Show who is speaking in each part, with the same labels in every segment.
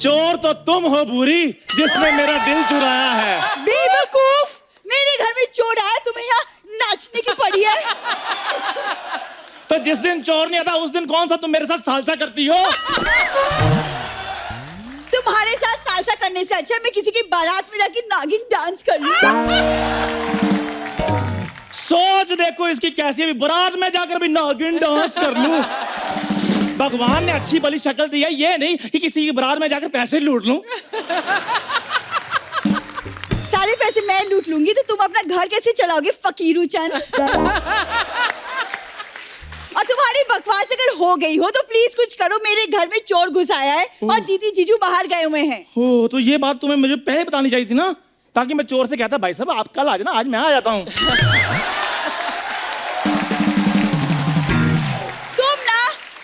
Speaker 1: चोर तो तुम हो भूरी, जिसने मेरा दिल चुराया है।
Speaker 2: बेवकूफ, मेरे घर में चोर आया, तुम्हें यहाँ नाचने की पड़ी है।
Speaker 1: तो जिस दिन चोर नहीं आता उस दिन कौन सा तुम मेरे साथ सालसा करती हो?
Speaker 2: तुम्हारे साथ सालसा करने से अच्छा मैं किसी की बारात में जाके नागिन डांस कर लूं।
Speaker 1: सोच देखो इसकी कैसी है, बारात में जाकर भी नागिन डांस कर लूं। भगवान ने अच्छी भली शक्ल दी है, ये नहीं कि किसी की बारात में जाकर पैसे लूट लूं।
Speaker 2: सारे पैसे मैं लूट लूंगी तो तुम अपना घर कैसे चलाओगे फकीरू चंद? और तुम्हारी बकवास अगर हो गई हो तो प्लीज कुछ करो, मेरे घर में चोर घुस आया है और दीदी जीजू बाहर गए हुए हैं।
Speaker 1: हो तो ये बात तुम्हें मुझे पहले बतानी चाहिए थी ना, ताकि मैं चोर से कहता भाई साहब आप कल आ जाना, आज मैं आ जाता हूँ।
Speaker 2: तुम ना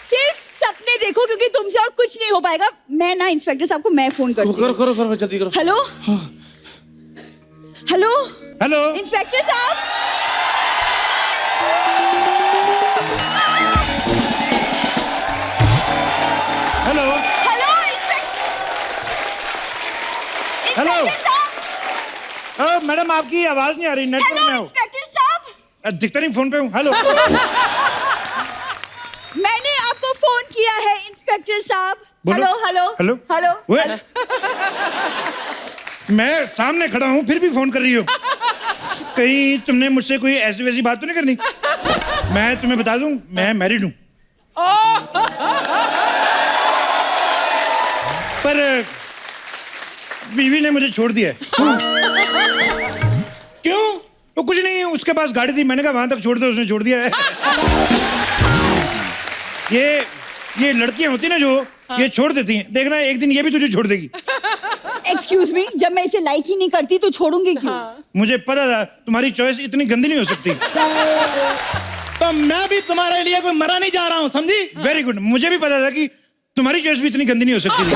Speaker 2: सिर्फ सपने देखो, क्योंकि तुमसे और कुछ नहीं हो पाएगा। मैं ना इंस्पेक्टर साहब को मैं फोन करती हूँ।
Speaker 1: करो करो करो जल्दी करो।
Speaker 2: हेलो हेलो
Speaker 3: हेलो
Speaker 2: इंस्पेक्टर साहब,
Speaker 3: हेलो
Speaker 2: हेलो
Speaker 3: हेलो
Speaker 2: इंस्पेक्टर साहब,
Speaker 3: मैडम आपकी आवाज नहीं आ रही, नेटवर्क में
Speaker 2: हेलो
Speaker 3: हो।
Speaker 2: इंस्पेक्टर साहब,
Speaker 3: दिखता नहीं, फोन पे हूँ। हेलो
Speaker 2: मैंने आपको फोन किया है इंस्पेक्टर साहब।
Speaker 3: बोलो।
Speaker 2: हेलो हेलो
Speaker 3: हेलो
Speaker 2: हेलो
Speaker 3: वे?
Speaker 2: हेलो।
Speaker 3: मैं सामने खड़ा हूँ फिर भी फोन कर रही हो। कहीं तुमने मुझसे कोई ऐसी वैसी बात तो नहीं करनी? मैं तुम्हें बता दूं, मैं मैरिड हूँ। पर बीवी ने मुझे छोड़ दिया है।
Speaker 1: क्यों?
Speaker 3: वो कुछ नहीं, उसके पास गाड़ी थी, मैंने कहा वहां तक छोड़ दो, उसने छोड़ दिया है। ये लड़कियां होती ना जो ये छोड़ देती हैं, देखना एक दिन ये भी तुझे छोड़ देगी।
Speaker 2: एक्सक्यूज मी, जब मैं इसे लाइक ही नहीं करती तो छोड़ूंगी क्यों?
Speaker 3: मुझे पता था तुम्हारी चॉइस इतनी गंदी नहीं हो सकती।
Speaker 1: तो मैं भी तुम्हारे लिए कोई मरा नहीं जा रहा हूँ, समझी?
Speaker 3: वेरी गुड, मुझे भी पता था कि तुम्हारी चॉइस भी इतनी गंदी नहीं हो सकती थी।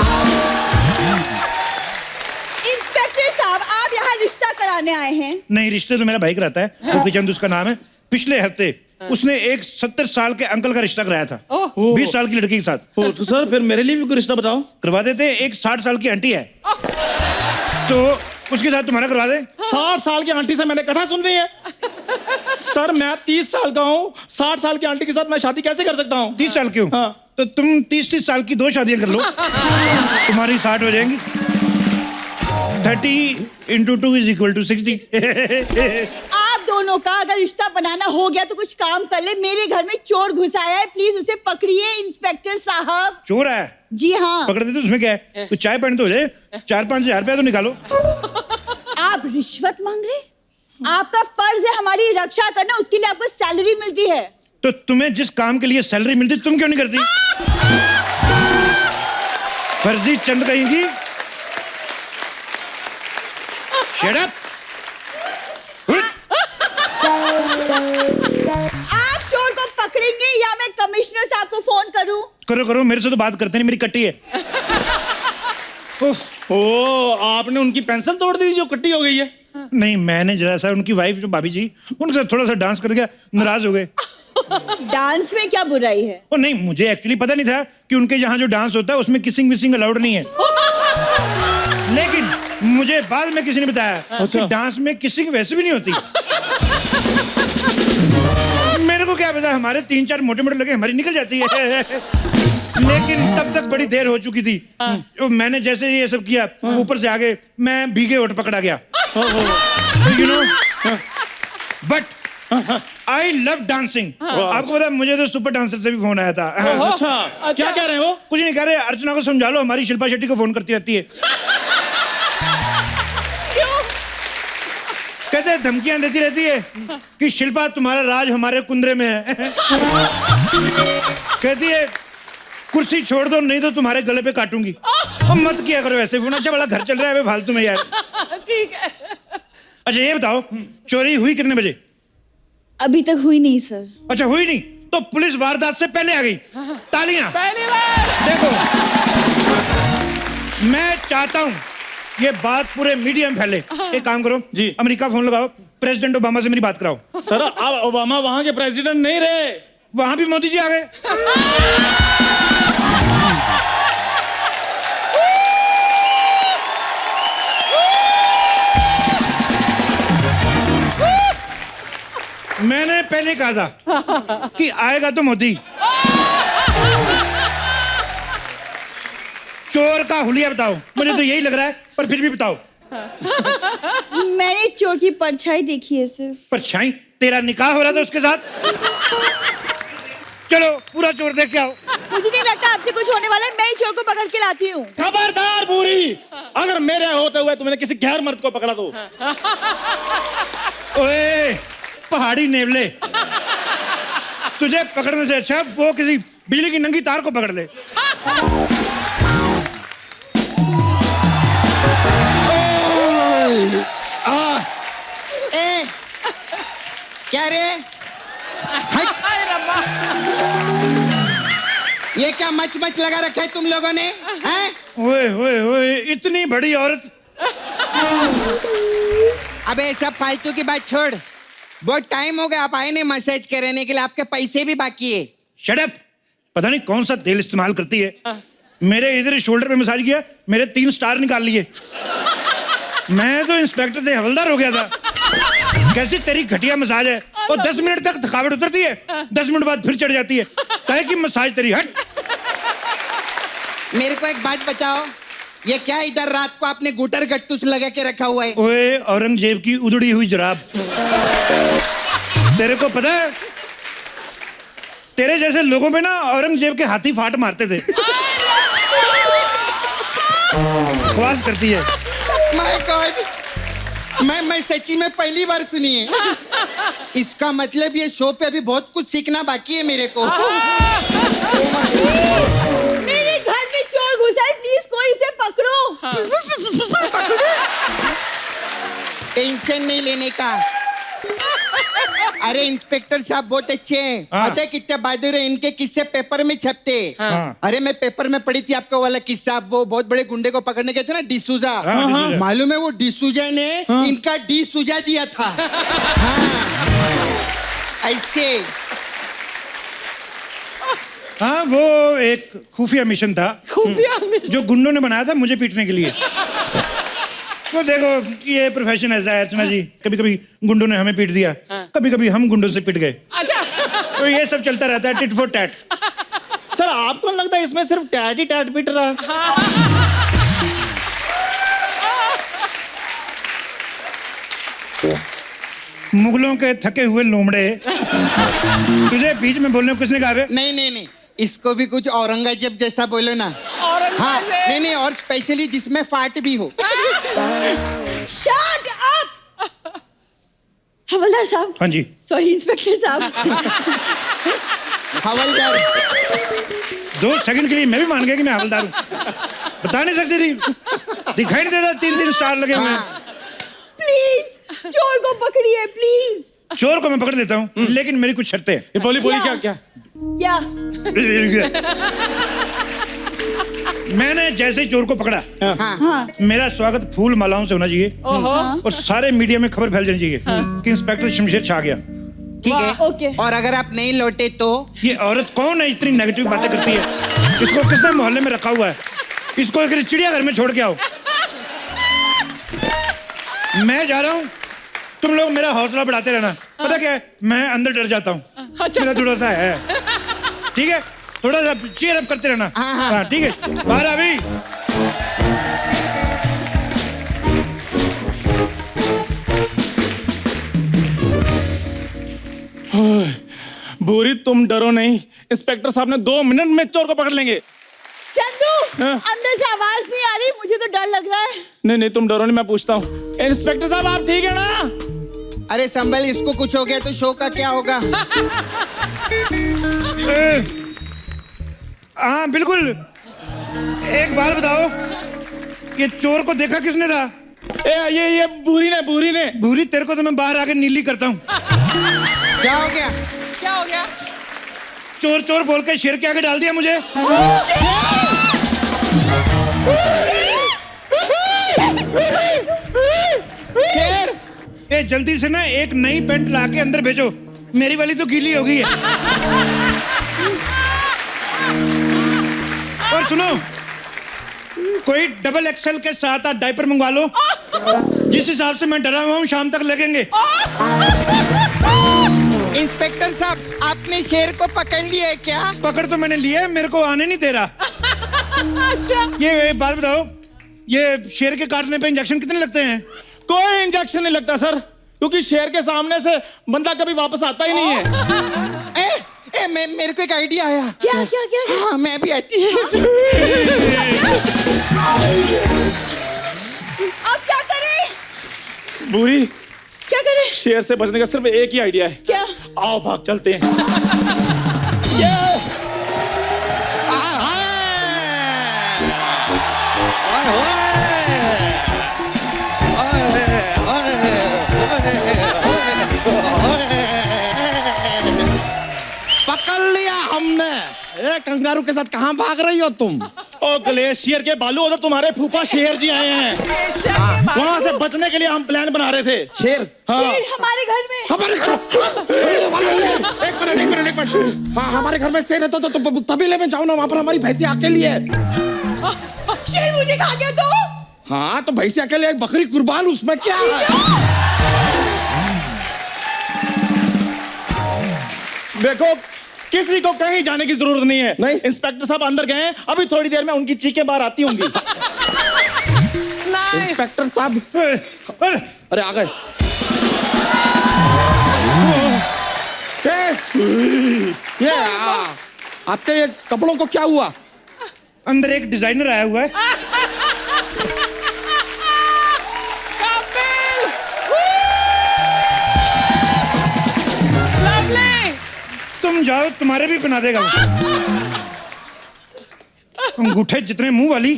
Speaker 2: इंस्पेक्टर साहब, आप यहाँ रिश्ता कराने आए हैं?
Speaker 3: नहीं, रिश्ते तो मेरा भाई कराता है, गोपी चंद उसका नाम है। पिछले हफ्ते उसने एक 70 साल के अंकल का रिश्ता कराया था 20 साल की लड़की के साथ।
Speaker 1: तो सर फिर मेरे लिए भी कोई रिश्ता बताओ।
Speaker 3: करवा देते। एक 60 साल की आंटी है तो उसके साथ तुम्हारा करवा दे।
Speaker 1: 60 साल की आंटी से मैंने कथा सुन रही है। सर मैं 30 साल का हूँ, 60 साल की आंटी के साथ मैं शादी कैसे कर सकता हूँ?
Speaker 3: 30 साल क्यों?
Speaker 1: हाँ।
Speaker 3: तो तुम 30 साल की 2 शादियां कर लो, तुम्हारी 60 हो जाएंगी। 30 × 2 = 60।
Speaker 2: आप दोनों का अगर रिश्ता बनाना हो गया तो कुछ काम कर ले। मेरे घर में चोर घुस आया है, प्लीज उसे पकड़िए इंस्पेक्टर साहब।
Speaker 3: चोर है?
Speaker 2: जी हाँ।
Speaker 3: पकड़ देते, उसमें क्या है? कुछ चाय पानी तो हो जाए। 4-5 हजार रुपया तो निकालो।
Speaker 2: आप रिश्वत मांग रहे? आपका फर्ज है हमारी रक्षा करना, उसके लिए आपको सैलरी मिलती है।
Speaker 3: तो तुम्हें जिस काम के लिए सैलरी मिलती तुम क्यों नहीं करती? फर्जी चंद कहेंगी। Shut up!
Speaker 2: आप चोर को पकड़ेंगे या मैं कमिश्नर साहब को फोन करूं?
Speaker 3: करो करो, मेरे से तो बात करते नहीं, मेरी कट्टी है। उफ।
Speaker 1: ओ, आपने उनकी पेंसिल तोड़ दी जो कट्टी हो गई है?
Speaker 3: नहीं, मैंने जरा सा उनकी वाइफ जो भाभी जी, उनके साथ थोड़ा सा डांस कर गया, नाराज हो गए।
Speaker 2: डांस में क्या बुराई है?
Speaker 3: ओ नहीं, मुझे एक्चुअली पता नहीं था कि उनके यहाँ जो डांस होता है उसमें किसिंग विसिंग अलाउड नहीं है। लेकिन मुझे बाद में किसी ने बताया कि डांस में किसिंग वैसे भी नहीं होती। मेरे को क्या पता, हमारे 3-4 मोटे मोटे लगे, हमारी निकल जाती है। लेकिन तब तक बड़ी देर हो चुकी थी। मैंने जैसे ये सब किया, ऊपर से आगे मैं भीगे होठ पकड़ा गया। You know, but I love dancing. आपको पता, मुझे तो सुपर डांसर से भी फोन आया था।
Speaker 1: अच्छा, क्या कह रहे हो?
Speaker 3: कुछ नहीं कह रहे, अर्चना को समझा लो, हमारी शिल्पा शेट्टी को फोन करती रहती है। कहते हैं धमकियां देती रहती है कि शिल्पा तुम्हारा राज हमारे कुंदरे में है। कहती है कुर्सी छोड़ दो नहीं तो तुम्हारे गले पे काटूंगी। और मत किया करो ऐसे फोन, अच्छा बड़ा घर चल रहा है फालतू में यार।
Speaker 4: ठीक है।
Speaker 3: अच्छा ये बताओ, चोरी हुई कितने बजे?
Speaker 2: अभी तक हुई नहीं सर।
Speaker 3: अच्छा हुई नहीं तो पुलिस वारदात से पहले आ गई। तालियां।
Speaker 4: पहली बार।
Speaker 3: देखो, मैं चाहता हूं ये बात पूरे मीडिया में फैले। एक काम करो
Speaker 1: जी,
Speaker 3: अमेरिका फोन लगाओ, प्रेसिडेंट ओबामा से मेरी बात कराओ।
Speaker 1: सर अब ओबामा वहां के प्रेसिडेंट नहीं रहे,
Speaker 3: वहां भी मोदी जी आ गए। मैंने पहले कहा था कि आएगा तो मोदी। चोर का हुलिया बताओ, मुझे तो यही लग रहा है, पर फिर भी बताओ।
Speaker 2: मैंने चोर की परछाई देखी है सिर्फ।
Speaker 3: परछाई? तेरा निकाह हो रहा था उसके साथ? चलो पूरा चोर देख के आओ।
Speaker 2: मुझे नहीं लगता आपसे कुछ होने वाला है, मैं ही चोर को पकड़ के लाती हूँ।
Speaker 1: खबरदार बूढ़ी, अगर मेरे होते हुए तुमने किसी गैर मर्द को पकड़ा तो।
Speaker 3: ओए पहाड़ी नेवले, तुझे पकड़ने से अच्छा वो किसी बिजली की नंगी तार को पकड़ ले।
Speaker 4: ए, क्या रे? हट! ये क्या मच मच लगा रखा है तुम लोगों ने? हैं?
Speaker 3: ओए ओए ओए, इतनी बड़ी औरत।
Speaker 4: अबे सब फालतू की बात छोड़, बहुत टाइम हो गया, आप आए नहीं मसाज कराने के लिए, आपके पैसे भी बाकी है।
Speaker 3: Shut up! पता नहीं कौन सा तेल इस्तेमाल करती है। मेरे इधर शोल्डर पे मसाज किया, मेरे 3 स्टार निकाल लिए। मैं तो इंस्पेक्टर से हवलदार हो गया था। कैसी तेरी घटिया मसाज है, और 10 मिनट तक थकावट उतरती है, 10 मिनट बाद फिर चढ़ जाती है। काहे की मसाज तेरी? हट!
Speaker 4: मेरे को एक बात बताओ, ये क्या इधर रात को आपने गुटर गट्टूस लगा के रखा हुआ है?
Speaker 3: ओए औरंगजेब की उधड़ी हुई जुराब। तेरे को पता है, तेरे जैसे लोगों पे ना औरंगजेब के हाथी फाट मारते थे। बकवास करती है।
Speaker 4: माय गॉड, मैं सच्ची में पहली बार सुनी है। इसका मतलब ये शो पे अभी बहुत कुछ सीखना बाकी है मेरे को।
Speaker 2: मेरे घर में चोर घुसा है, प्लीज कोई इसे पकड़ो।
Speaker 4: टेंशन नहीं लेने का। अरे इंस्पेक्टर साहब बहुत अच्छे हैं।
Speaker 3: हाँ।
Speaker 4: पता है कितने बहादुर हैं, इनके किस्से पेपर में छपते हैं।
Speaker 3: हाँ।
Speaker 4: अरे मैं पेपर में पढ़ी थी आपका वाला किस्सा, वो बहुत बड़े गुंडे को पकड़ने गए थे ना, डिसूजा।
Speaker 3: हाँ, डिसूजा।
Speaker 4: मालूम है वो डिसूजा ने इनका डी सुजा दिया था। हाँ ऐसे।
Speaker 3: हाँ, वो एक खुफिया मिशन था जो गुंडों ने बनाया था मुझे पीटने के लिए। तो देखो, ये प्रोफेशन ऐसा है अर्चना जी, कभी कभी गुंडों ने हमें पीट दिया, कभी कभी हम गुंडों से पिट गए। तो ये सब चलता रहता है, टिट फॉर टैट।
Speaker 1: सर आपको लगता है इसमें सिर्फ टैट ही टैट पीट रहा है?
Speaker 3: मुगलों के थके हुए लोमड़े, तुझे बीच में बोलने को किसने कहा?
Speaker 4: नहीं नहीं नहीं, इसको भी कुछ औरंगजेब जैसा बोलो ना। हाँ नहीं नहीं, और स्पेशली जिसमें फाट भी हो।
Speaker 2: Shut up! हवलदार साहब।
Speaker 3: हाँ जी।
Speaker 2: सॉरी इंस्पेक्टर साहब।
Speaker 4: हवलदार,
Speaker 3: 2 सेकंड के लिए मैं भी मान गया कि मैं हवलदार हूँ। बता नहीं सकती थी, दिखाई नहीं देता 3 स्टार लगे हुए हैं।
Speaker 2: प्लीज चोर को पकड़िए प्लीज।
Speaker 3: चोर को मैं पकड़ लेता हूँ, लेकिन मेरी कुछ शर्तें हैं।
Speaker 1: ये बोली
Speaker 2: क्या?
Speaker 1: क्या?
Speaker 2: क्या?
Speaker 3: मैंने जैसे ही चोर को पकड़ा,
Speaker 2: हाँ।
Speaker 3: मेरा स्वागत फूल मालाओं से होना चाहिए, और सारे मीडिया में खबर फैल जानी चाहिए कि इंस्पेक्टर शमशेर छा गया।
Speaker 4: ठीक है।
Speaker 2: ओके।
Speaker 4: और अगर आप नहीं लौटे तो?
Speaker 3: ये औरत कौन है, इतनी नेगेटिव बातें करती है? इसको किसने मोहल्ले में रखा हुआ है? इसको एक चिड़ियाघर में छोड़ के आओ। मैं जा रहा हूँ, तुम लोग मेरा हौसला बढ़ाते रहना। पता क्या है, मैं अंदर डर जाता हूँ, मेरा थोड़ा सा है। ठीक है, थोड़ा सा चीयर अप करते रहना। हाँ ठीक है, बाहर अभी।
Speaker 1: भूरी तुम डरो नहीं, इंस्पेक्टर साहब ने 2 मिनट में चोर को पकड़ लेंगे।
Speaker 2: चंदू,
Speaker 1: हाँ?
Speaker 2: अंदर से आवाज नहीं आ रही, मुझे तो डर लग रहा है।
Speaker 1: नहीं तुम डरो नहीं, मैं पूछता हूँ। इंस्पेक्टर साहब आप ठीक है ना?
Speaker 4: अरे संभल, इसको कुछ हो गया तो शो का क्या होगा?
Speaker 3: हाँ बिल्कुल। एक बात बताओ, ये चोर को देखा किसने था?
Speaker 1: ये बूरी ने।
Speaker 3: भूरी, तेरे को तो मैं बाहर आके नीली करता हूँ।
Speaker 4: क्या हो गया?
Speaker 3: चोर चोर बोल के शेर के आगे डाल दिया मुझे।
Speaker 4: शेर?
Speaker 3: ए जल्दी से ना एक नई पैंट ला के अंदर भेजो, मेरी वाली तो गीली हो गई है। और सुनो, कोई डबल एक्सेल के साथ आप डायपर मंगवा लो, जिस हिसाब से मैं डरा हुआ हूँ शाम तक लगेंगे।
Speaker 4: इंस्पेक्टर साहब, आपने शेर को पकड़ लिया है क्या?
Speaker 3: पकड़ तो मैंने लिया है, मेरे को आने नहीं दे रहा। ये बात बताओ, ये शेर के काटने पे इंजेक्शन कितने लगते हैं?
Speaker 1: कोई इंजेक्शन नहीं लगता सर, क्योंकि शेर के सामने से बंदा कभी वापस आता ही नहीं है।
Speaker 4: मेरे को एक आइडिया आया।
Speaker 2: क्या क्या क्या?
Speaker 4: हाँ, मैं भी आती है।
Speaker 2: अब क्या करें?
Speaker 1: बुरी,
Speaker 2: क्या करें?
Speaker 1: शेर से बचने का सिर्फ एक ही आइडिया है।
Speaker 2: क्या?
Speaker 1: आओ भाग चलते हैं।
Speaker 5: पकड़ लिया हमने। ए कंगारू के साथ कहाँ भाग रही हो तुम?
Speaker 1: ओ ग्लेशियर के बालू, उधर तुम्हारे फूफा शेर जी आए हैं, वहां से बचने के लिए हम प्लान बना रहे थे।
Speaker 5: शेर?
Speaker 1: हाँ।
Speaker 2: शेर हमारे घर में?
Speaker 5: हमारे घर? एक मिनट। हाँ, हमारे घर में शेर है तो तबेले में जाओ ना, वहाँ पर हमारी भैंसी अकेली है।
Speaker 2: शेर मुझे खा गया तो?
Speaker 5: हाँ, तो भैंसी अकेली, एक बकरी कुर्बान, उसमें क्या है?
Speaker 1: देखो, किसी को कहीं जाने की जरूरत नहीं है।
Speaker 5: नहीं।
Speaker 1: इंस्पेक्टर साहब अंदर गए हैं, अभी थोड़ी देर में उनकी चीखें बाहर आती होंगी।
Speaker 5: इंस्पेक्टर साहब, अरे आ गए। ये आपके ये कपड़ों को क्या हुआ?
Speaker 3: अंदर एक डिजाइनर आया हुआ है। तुम जाओ, तुम्हारे भी बना देगा वो। अंगूठे जितने मुंह वाली,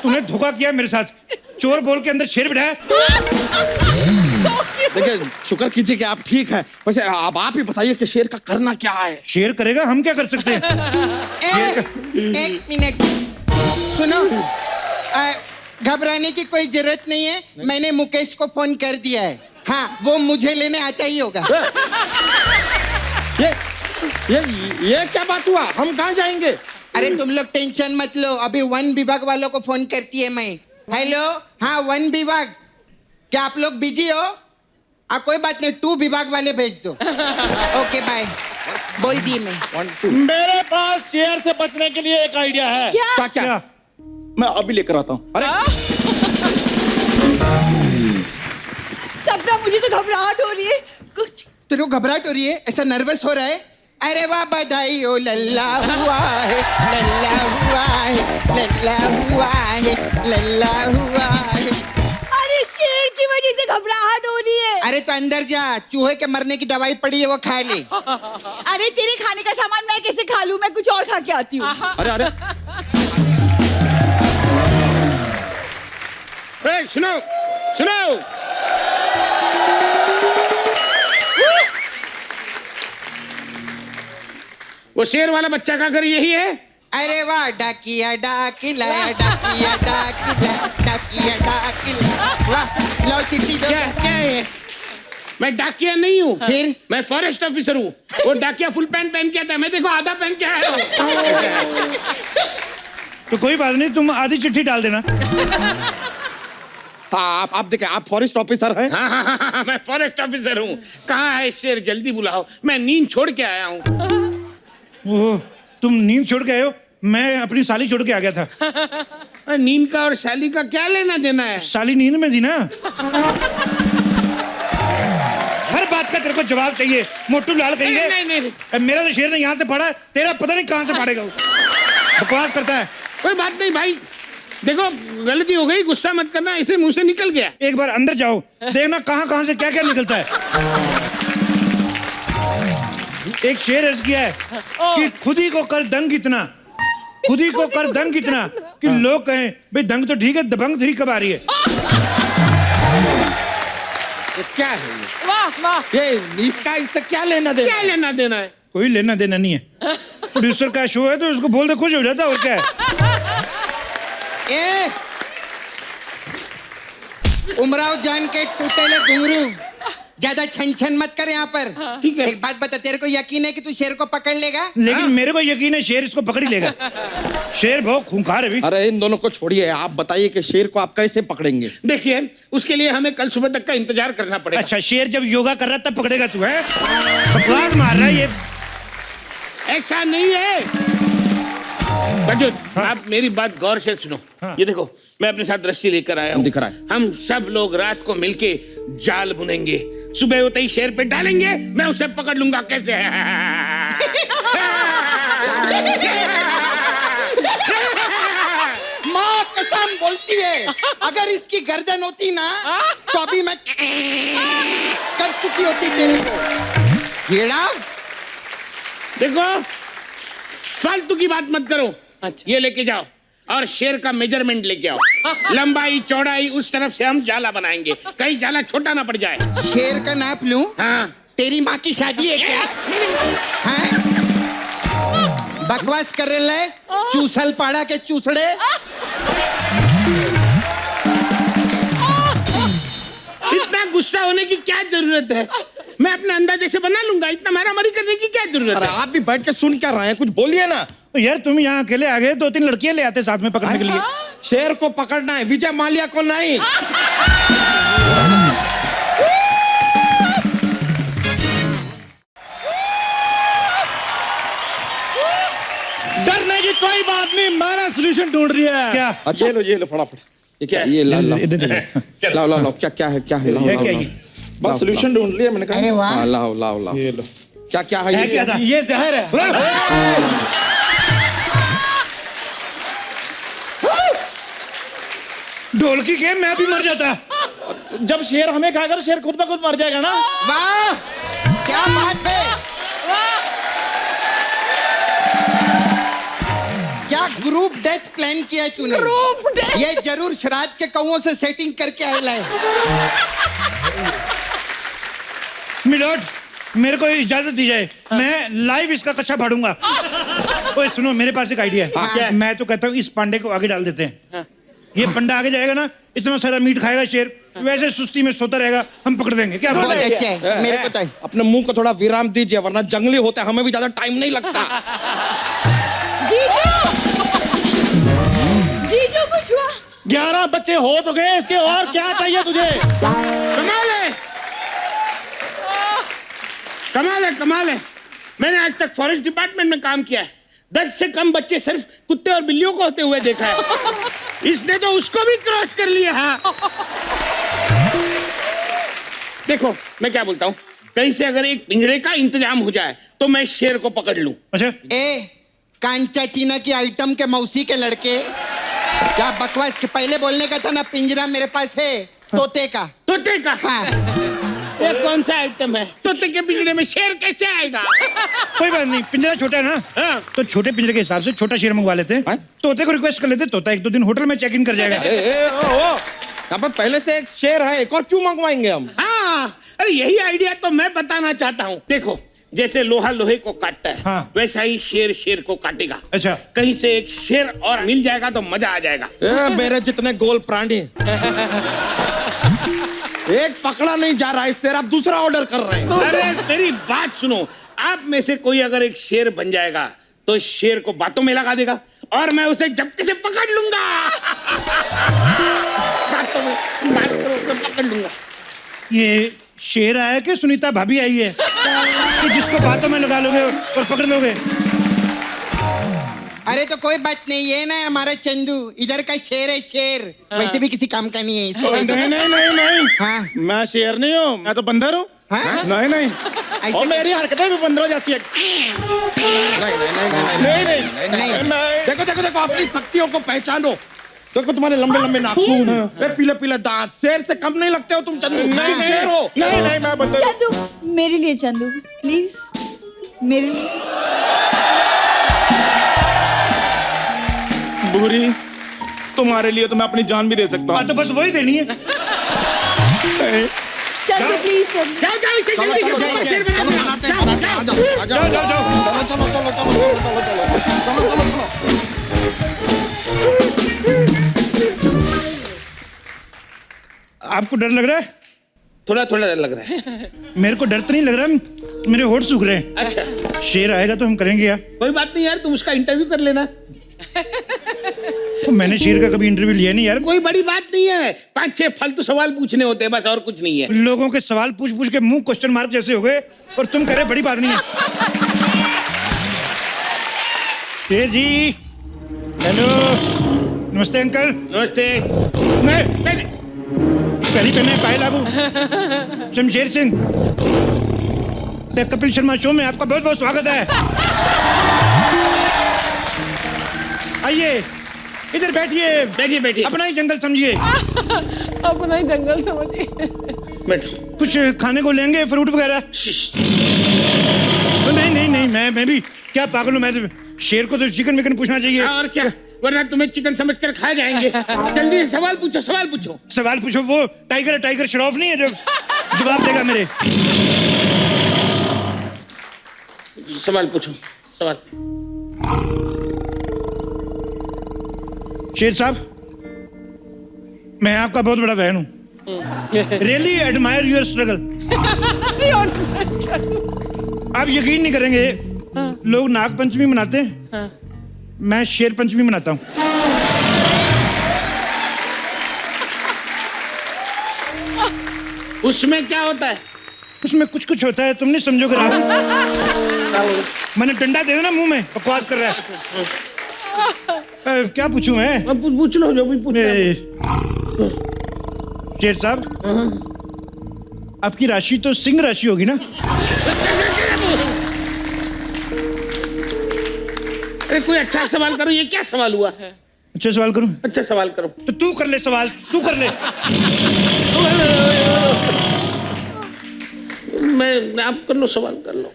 Speaker 3: तूने धोखा किया मेरे साथ। चोर बोल के अंदर शेर बिठाया।
Speaker 5: देखिए, शुक्र कीजिए कि आप ठीक हैं। वैसे अब आप ही बताइए कि शेर का करना क्या है?
Speaker 3: शेर करेगा, हम क्या कर सकते हैं?
Speaker 4: एक मिनट सुनो, घबराने की कोई जरूरत नहीं है। मैंने मुकेश को फोन कर दिया है। हाँ, वो मुझे लेने आता ही होगा।
Speaker 5: ये क्या बात हुआ? हम कहाँ जाएंगे?
Speaker 4: अरे तुम लोग टेंशन मत लो, अभी वन विभाग वालों को फोन करती है मैं। हेलो, हाँ वन विभाग, क्या आप लोग बिजी हो? कोई बात नहीं, 2 विभाग वाले भेज दो। ओके बाय, बोल दिए मैं।
Speaker 1: मेरे पास शेर से बचने के लिए एक आइडिया है।
Speaker 2: क्या?
Speaker 5: क्या?
Speaker 1: मैं अभी लेकर आता हूँ।
Speaker 5: अरे
Speaker 2: सपना, मुझे तो घबराहट हो रही है कुछ।
Speaker 4: तेरे को घबराहट हो रही है? ऐसा नर्वस हो रहा है? अरे वाह, बधाई हो, लल्ला हुआ है, लल्ला हुआ है, लल्ला हुआ है, लल्ला हुआ है।
Speaker 2: अरे शेर की वजह से घबराहट हो रही है।
Speaker 4: अरे तो अंदर जा, चूहे के मरने की दवाई पड़ी है, वो खा ले।
Speaker 2: अरे तेरे खाने का सामान मैं कैसे खा लूं? मैं कुछ और खा के आती हूँ।
Speaker 5: अरे अरे, सुनो सुनो, वो शेर वाला बच्चा का घर यही है?
Speaker 4: अरे वाह, डाकिया डाकिला, डाकिया डाकिला, डाकिया डाकिला। वाह, लो चिट्ठी दो।
Speaker 5: क्या है? मैं डाकिया नहीं हूँ,
Speaker 4: फिर?
Speaker 5: मैं फॉरेस्ट ऑफिसर हूँ। वो डाकिया फुल पैंट पहन के आता है, मैं देखो आधा पहन के आया हूँ।
Speaker 3: तो कोई बात नहीं, तुम आधी चिट्ठी डाल देना।
Speaker 5: हाँ, आप देखिए, आप फॉरेस्ट ऑफिसर हैं?
Speaker 6: हाँ, मैं फॉरेस्ट ऑफिसर हूँ। कहाँ है शेर? जल्दी बुलाओ, मैं नींद छोड़ के आया हूँ।
Speaker 3: ओह, तुम नींद छोड़ के आए हो? मैं अपनी साली छोड़ के आ गया था।
Speaker 6: नींद का और शैली का क्या लेना देना है?
Speaker 3: साली नींद में थी ना। हर बात का तेरे को जवाब चाहिए, मोटू लाल कहिए।
Speaker 6: नहीं।
Speaker 3: मेरा तो शेर ने यहाँ से पढ़ा है, तेरा पता नहीं कहाँ से पढ़ेगा। बकवास करता है।
Speaker 6: कोई बात नहीं भाई, देखो गलती हो गई, गुस्सा मत करना, ऐसे मुंह से निकल गया।
Speaker 3: एक बार अंदर जाओ, देखना कहाँ से क्या क्या निकलता है। एक शेर अर्ज किया है कि खुद ही को कर दंग इतना, खुद ही को कर दंग इतना कि लोग कहें भाई दंग तो ठीक है, दबंग 3 कब आ रही है।
Speaker 5: ये क्या है? वाह वाह, ये इसका इससे क्या लेना देना?
Speaker 6: क्या लेना देना है?
Speaker 3: कोई लेना देना नहीं है। प्रोड्यूसर का शो है तो उसको बोल दे, खुश हो जाता है, और क्या है।
Speaker 4: उमराव जान के टूटेले घुंघरू, ज्यादा छन छन मत कर यहाँ पर।
Speaker 6: ठीक है।
Speaker 4: एक बात बता, तेरे को यकीन है कि तू शेर को पकड़ लेगा?
Speaker 3: लेकिन मेरे को यकीन है शेर इसको पकड़ ही लेगा। शेर बहुत खूंखार है भी।
Speaker 7: अरे इन दोनों को छोड़िए, आप बताइए कि शेर को आप कैसे पकड़ेंगे?
Speaker 6: देखिए, उसके लिए हमें कल सुबह तक का इंतजार करना पड़ेगा।
Speaker 3: अच्छा, शेर जब योगा कर रहा तब पकड़ेगा तू? है बकवास मार रहा है ये।
Speaker 6: ऐसा नहीं है रजत, आप मेरी बात गौर से सुनो। ये देखो, मैं अपने साथ रस्सी लेकर आया हूँ।
Speaker 7: दिख रहा है।
Speaker 6: हम सब लोग रात को मिलके जाल बुनेंगे, सुबह होते ही शेर पे डालेंगे, मैं उसे पकड़ लूंगा। कैसे है?
Speaker 4: माँ कसम बोलती है, अगर इसकी गर्दन होती ना तो अभी मैं कर चुकी होती तेरे को। हीरा,
Speaker 6: देखो, फालतू की बात मत करो। ये लेके जाओ और शेर का मेजरमेंट लेके आओ, लंबाई चौड़ाई उस तरफ से हम जाला बनाएंगे, कहीं जाला छोटा ना पड़ जाए।
Speaker 4: शेर का नाप लूं?
Speaker 6: हाँ।
Speaker 4: तेरी माँ की शादी है क्या? हाँ? बकवास कर रहे है? चूसल पाड़ा के चूसड़े।
Speaker 6: इतना गुस्सा होने की क्या जरूरत है? मैं अपने अंदाजे से बना लूंगा, इतना मारामारी करने की क्या जरूरत
Speaker 7: अरे
Speaker 6: है?
Speaker 7: आप भी बैठ के सुन क्या रहे हैं, कुछ बोलिए ना।
Speaker 3: तो यार तुम यहाँ अकेले आ गए, 2-3 लड़कियां ले आते साथ में पकड़ने के लिए।
Speaker 7: शेर को पकड़ना है, विजय माल्या को नहीं।
Speaker 1: डरने की कोई बात नहीं, मैंने सोल्यूशन ढूंढ लिया है।
Speaker 3: क्या?
Speaker 7: अच्छा ये लो फटाफट। ये क्या? ये ला ला
Speaker 3: इधर देखो।
Speaker 7: लाओ लाओ लाओ, क्या क्या है, क्या है? लाओ
Speaker 3: है
Speaker 7: लाओ
Speaker 3: क्या
Speaker 7: लाओ।
Speaker 3: ये?
Speaker 7: बस सोल्यूशन ढूंढ लिया मैंने कहा।
Speaker 4: अरे वाह।
Speaker 7: हाँ, लाओ लाओ लाओ।
Speaker 3: ये लो।
Speaker 7: क्या क्या है?
Speaker 3: है
Speaker 7: ये
Speaker 3: क्या था?
Speaker 1: ये जहर है।
Speaker 3: ढोलकी के मैं भी मर जाता।
Speaker 1: जब शेर हमें खाएगा तो शेर खुद ब खुद मर जाएगा ना।
Speaker 4: वाह, क्या बात है! क्या ग्रुप डेथ प्लान किया है तूने? ये जरूर श्राद्ध के कौओं से सेटिंग करके आया है।
Speaker 3: मिलोट, मेरे को इजाजत दी जाए, मैं लाइव इसका कच्चा फाड़ूंगा। ओए सुनो, मेरे पास एक आइडिया
Speaker 4: हाँ।
Speaker 3: है। मैं तो कहता हूँ इस पांडे को आगे डाल देते हैं। ये पंडा आगे जाएगा ना, इतना सारा मीट खाएगा शेर, वैसे सुस्ती में सोता रहेगा, हम पकड़ देंगे। क्या
Speaker 4: बहुत
Speaker 3: बोलते हैं?
Speaker 4: अच्छा है, मेरे को तो है।
Speaker 7: अपने मुंह को थोड़ा विराम दीजिए, वरना जंगली होता है, हमें भी ज्यादा टाइम नहीं लगता।
Speaker 2: जीजू कुछ हुआ?
Speaker 1: 11 बच्चे हो तो गए, इसके और क्या चाहिए तुझे?
Speaker 6: कमाल है, कमाल है, कमाल है। मैंने आज तक फॉरेस्ट डिपार्टमेंट में काम किया है, 10 से कम बच्चे सिर्फ कुत्ते और बिल्लियों को होते हुए देखा है। इसने तो उसको भी क्रॉस कर लिया। हाँ। देखो, मैं क्या बोलता हूँ, कहीं से अगर एक पिंजरे का इंतजाम हो जाए तो मैं शेर को पकड़ लूं।
Speaker 3: अच्छा,
Speaker 4: ए, कांचा चीना की आइटम के मौसी के लड़के, क्या बकवास के पहले बोलने का था ना, पिंजरा मेरे पास है तोते का।
Speaker 6: तोते का?
Speaker 4: हाँ।
Speaker 6: ये कौन सा आइटम है? तोते के पिंजरे में शेर कैसे आएगा?
Speaker 3: कोई बात नहीं, पिंजरा छोटा है ना।
Speaker 6: हाँ।
Speaker 3: तो छोटे पिंजरे के हिसाब से छोटा शेर मंगवा लेते हैं। तोते को रिक्वेस्ट कर लेते, तोता 1-2 दिन होटल में चेक इन कर जाएगा।
Speaker 7: यहाँ पर पहले से एक शेर है, एक और क्यों मंगवाएंगे हम?
Speaker 6: हाँ, अरे यही आइडिया तो मैं बताना चाहता हूँ। देखो, जैसे लोहा लोहे को काटता है,
Speaker 3: हाँ।
Speaker 6: वैसा ही शेर शेर को काटेगा।
Speaker 3: अच्छा।
Speaker 6: कहीं से एक शेर और मिल जाएगा तो मजा आ जाएगा।
Speaker 7: मेरे जितने गोल प्राणी एक पकड़ा नहीं जा रहा है शेर, आप दूसरा ऑर्डर कर रहे हैं।
Speaker 6: अरे मेरी बात सुनो, आप में से कोई अगर एक शेर बन जाएगा तो शेर को बातों में लगा देगा और मैं उसे झपके से पकड़ लूंगा। बातों में उसे पकड़ लूंगा।
Speaker 3: ये शेर आया कि सुनीता भाभी आई है कि जिसको बातों में लगा लोगे और पकड़ लोगे?
Speaker 4: अरे तो कोई बात नहीं, ये ना हमारा चंदू इधर का शेर है, शेर वैसे भी किसी काम का नहीं है इसको।
Speaker 1: नहीं नहीं नहीं नहीं,
Speaker 4: हाँ।
Speaker 1: मैं शेर नहीं हूँ, मैं तो बंदर हूँ।
Speaker 4: हाँ?
Speaker 1: नहीं नहीं,
Speaker 4: ऐसे
Speaker 1: और मेरी हरकतें भी बंदरों जैसी है। नहीं नहीं
Speaker 4: नहीं।
Speaker 7: देखो देखो देखो, अपनी शक्तियों को पहचानो। देखो तुम्हारे लंबे लंबे नाखून, वे पीले पीले दांत, शेर से कम नहीं लगते हो तुम चंदू।
Speaker 1: नहीं
Speaker 7: शेर हो।
Speaker 1: नहीं नहीं, मैं बंदर हूँ।
Speaker 2: चंदू, मेरे लिए चंदू प्लीज, मेरे लिए।
Speaker 1: बुरी, तुम्हारे लिए तो मैं अपनी जान भी दे सकता हूँ।
Speaker 3: तो बस वही देनी है।
Speaker 2: चंदू प्लीज, चंदू।
Speaker 6: जाओ जाओ, इसे
Speaker 7: चलो
Speaker 6: जल्दी
Speaker 7: चलो
Speaker 6: से
Speaker 7: चलो
Speaker 6: शेर बना
Speaker 7: चलो,
Speaker 6: दो।
Speaker 7: बनाते
Speaker 6: जाओ,
Speaker 7: हैं,
Speaker 6: जाओ।
Speaker 7: आ जाओ आ जाओ
Speaker 3: जाओ, जाओ, जाओ।
Speaker 7: चलो चलो चलो चलो चलो चलो चलो।
Speaker 3: आपको डर लग रहा है?
Speaker 6: थोड़ा थोड़ा लग रहा है।
Speaker 3: मेरे को डर तो नहीं लग रहा, मेरे होठ सूख रहे हैं।
Speaker 6: अच्छा,
Speaker 3: शेर आएगा तो हम करेंगे यार।
Speaker 6: कोई बात नहीं यार, तुम उसका इंटरव्यू कर लेना।
Speaker 3: मैंने शेर का कभी इंटरव्यू लिया नहीं यार।
Speaker 6: कोई बड़ी बात नहीं है, 5-6 फालतू सवाल पूछने होते हैं बस, और कुछ नहीं है।
Speaker 3: लोगों के सवाल पूछ पूछ के मुंह क्वेश्चन मार्क जैसे हो गए, और तुम कह रहे बड़ी बात नहीं है। शेर जी, हेलो, नमस्ते अंकल।
Speaker 6: नमस्ते।
Speaker 3: मैं
Speaker 6: नहीं,
Speaker 3: पहली पहने पाए लागू शमशेर सिंह, द कपिल शर्मा शो में आपका बहुत बहुत स्वागत है। आइए इधर बैठिए,
Speaker 6: बैठिए बैठिए।
Speaker 3: अपना ही जंगल समझिए।
Speaker 8: अपना ही जंगल समझिए।
Speaker 6: बैठो।
Speaker 3: कुछ खाने को लेंगे, फ्रूट वगैरह? नहीं नहीं नहीं, मैं भी क्या पागल हूँ, मैं तो शेर को तो चिकन विकन पूछना चाहिए।
Speaker 6: और क्या, वरना तुम्हें चिकन समझकर खा जाएंगे। जल्दी से सवाल पूछो, सवाल पूछो।
Speaker 3: सवाल पूछो। वो टाइगर है, टाइगर श्रॉफ नहीं है जो जवाब देगा मेरे।
Speaker 6: सवाल पूछो, सवाल।
Speaker 3: शेर साहब, मैं आपका बहुत बड़ा फैन हूँ। Really admire your struggle. आप यकीन नहीं करेंगे, लोग नाग पंचमी मनाते हैं, मैं शेर पंचमी मनाता हूँ।
Speaker 6: उसमें क्या होता है?
Speaker 3: उसमें कुछ कुछ होता है, तुम नहीं समझोगे। मैंने डंडा दे देना मुंह में, बकवास कर रहा है। क्या पूछूं मैं?
Speaker 6: पूछ लो जो भी पूछना है।
Speaker 3: शेर साहब, आपकी राशि तो सिंह राशि होगी ना?
Speaker 6: अरे कोई अच्छा सवाल करो, ये क्या सवाल हुआ?
Speaker 3: अच्छा सवाल करूं?
Speaker 6: अच्छा सवाल करो।
Speaker 3: तो तू कर ले सवाल, तू कर ले।
Speaker 6: मैं आप कर लो, सवाल कर लो।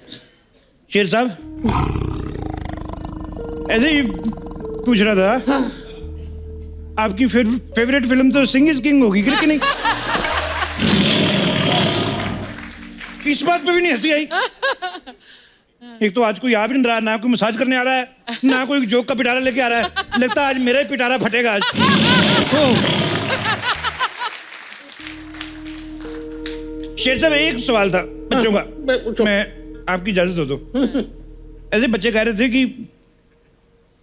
Speaker 3: शेर साहब, ऐसे ही पूछ रहा था।
Speaker 6: हाँ।
Speaker 3: आपकी फेवरेट फिल्म तो सिंह इज किंग होगी कि नहीं? इस बात पे भी नहीं हंसी आई। एक तो आज कोई आ भी नहीं रहा, ना कोई मसाज करने आ रहा है, ना कोई जोक का पिटारा लेके आ रहा है। लगता है आज मेरा ही पिटारा फटेगा आज। शेर साहब, एक सवाल था बच्चों का, मैं आपकी इजाजत हो तो। ऐसे बच्चे कह रहे थे कि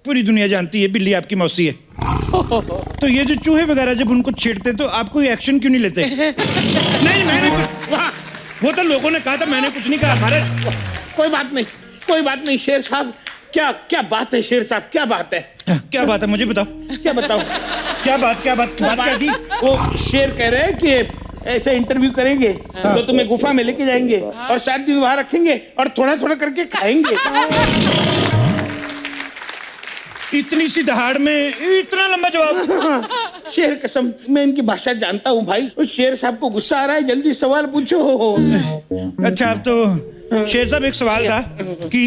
Speaker 3: पूरी दुनिया जानती है बिल्ली आपकी मौसी है, तो ये जो चूहे वगैरह जब उनको छेड़ते तो आप कोई एक्शन क्यों नहीं लेते? नहीं, मैंने कुछ, वो तो लोगों ने कहा था, मैंने कुछ नहीं कहा। हमारे
Speaker 6: कोई बात नहीं, कोई बात नहीं। शेर साहब, क्या क्या बात है? शेर साहब, क्या बात है?
Speaker 3: क्या बात है, मुझे बताओ।
Speaker 6: क्या बताओ?
Speaker 3: क्या बात क्या थी?
Speaker 6: वो शेर कह रहे हैं कि ऐसे इंटरव्यू करेंगे तो तुम्हें गुफा में लेके जाएंगे और 7 दिन वहां रखेंगे और थोड़ा थोड़ा करके खाएंगे।
Speaker 3: इतनी सी दहाड़ में इतना लंबा जवाब?
Speaker 6: शेर कसम, मैं इनकी भाषा जानता हूँ भाई। उस शेर साहब को गुस्सा आ रहा है, जल्दी सवाल पूछो।
Speaker 3: अच्छा, अब तो शेर साहब एक सवाल था कि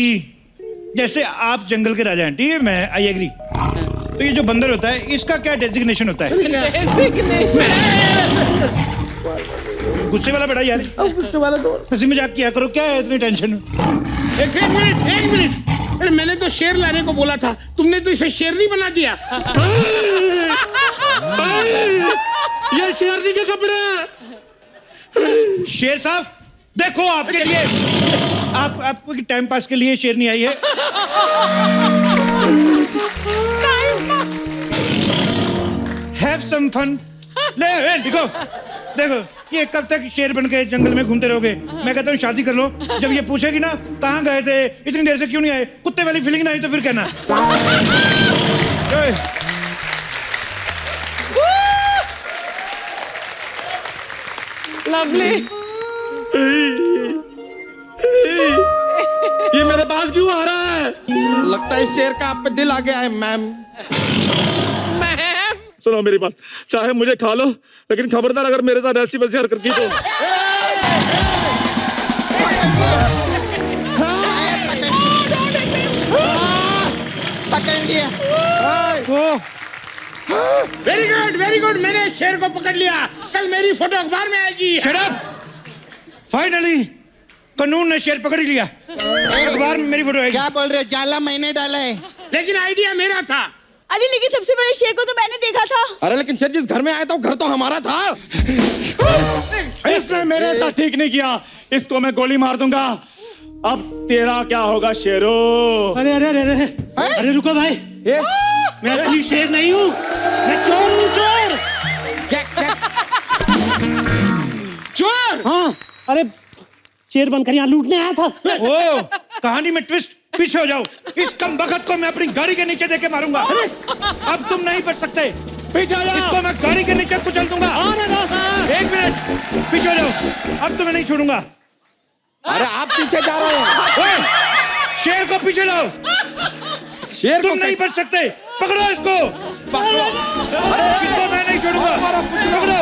Speaker 3: जैसे आप जंगल के राजा हैं, ठीक है, मैं आई एग्री, तो ये जो बंदर होता है इसका क्या डेजिग्नेशन होता है? गुस्से वाला बड़ा यार,
Speaker 6: गुस्से वाला तो
Speaker 3: हंसी मजाक किया करो, क्या है इतनी टेंशन?
Speaker 6: एक मिनट। अरे मैंने तो शेर लाने को बोला था, तुमने तो इसे शेर नहीं बना दिया।
Speaker 3: ये शेरनी के कपड़े। शेर साहब देखो, आपके लिए आपको टाइम पास के लिए शेरनी आई है। Have some fun. ले देखो देखो, ये कब तक शेर बन के जंगल में घूमते रहोगे? मैं कहता हूँ शादी कर लो। जब ये पूछेगी ना कहाँ गए थे, इतनी देर से क्यों नहीं आए, कुत्ते वाली फीलिंग ना आई तो फिर कहना।
Speaker 8: लवली,
Speaker 7: ये मेरे पास क्यों आ रहा है? लगता है इस शेर का आप पे दिल आ गया है मैम।
Speaker 9: सुनो मेरी बात, चाहे मुझे खा लो, लेकिन खबरदार अगर मेरे साथ ऐसी वैसी हरकत की तो।
Speaker 4: पकड़ लिया।
Speaker 6: वेरी गुड, मैंने शेर को पकड़ लिया। कल मेरी फोटो अखबार में आएगी।
Speaker 3: Shut up! फाइनली कानून ने शेर पकड़ लिया, अखबार में मेरी फोटो आएगी।
Speaker 4: क्या बोल रहे? जाला मैंने डाला है।
Speaker 6: लेकिन आइडिया मेरा था।
Speaker 2: अरे लेकिन सबसे बड़े शेर को तो मैंने देखा था।
Speaker 7: अरे लेकिन शेर जिस घर में आया था वो घर तो हमारा था।
Speaker 1: इसने मेरे साथ ठीक नहीं किया, इसको मैं गोली मार दूंगा। अब तेरा क्या होगा शेरो?
Speaker 9: अरे अरे अरे अरे अरे रुको भाई, मैं असली शेर नहीं हूँ, मैं चोर हूँ, चोर।
Speaker 5: चोर?
Speaker 9: हाँ, अरे शेर बनकर यहाँ लूटने आया था।
Speaker 3: ओ, कहानी में ट्विस्ट। पीछे हो जाओ, इस कम बखत को मैं अपनी गाड़ी के नीचे देके मारूंगा। अब तुम नहीं बच सकते।
Speaker 1: पीछे हो जाओ।
Speaker 3: इसको मैं गाड़ी के नीचे कुचल दूंगा। एक मिनट, पीछे हो जाओ, अब तुम्हें नहीं छोड़ूंगा।
Speaker 7: अरे आप पीछे जा रहे हैं।
Speaker 3: ओए, शेर को पीछे लाओ।
Speaker 7: शेर
Speaker 3: तुम नहीं बच सकते, पकड़ो इसको।
Speaker 7: पकड़ो।
Speaker 3: इसको मैं नहीं छोड़ूंगा। पकड़ो, पकड़ो।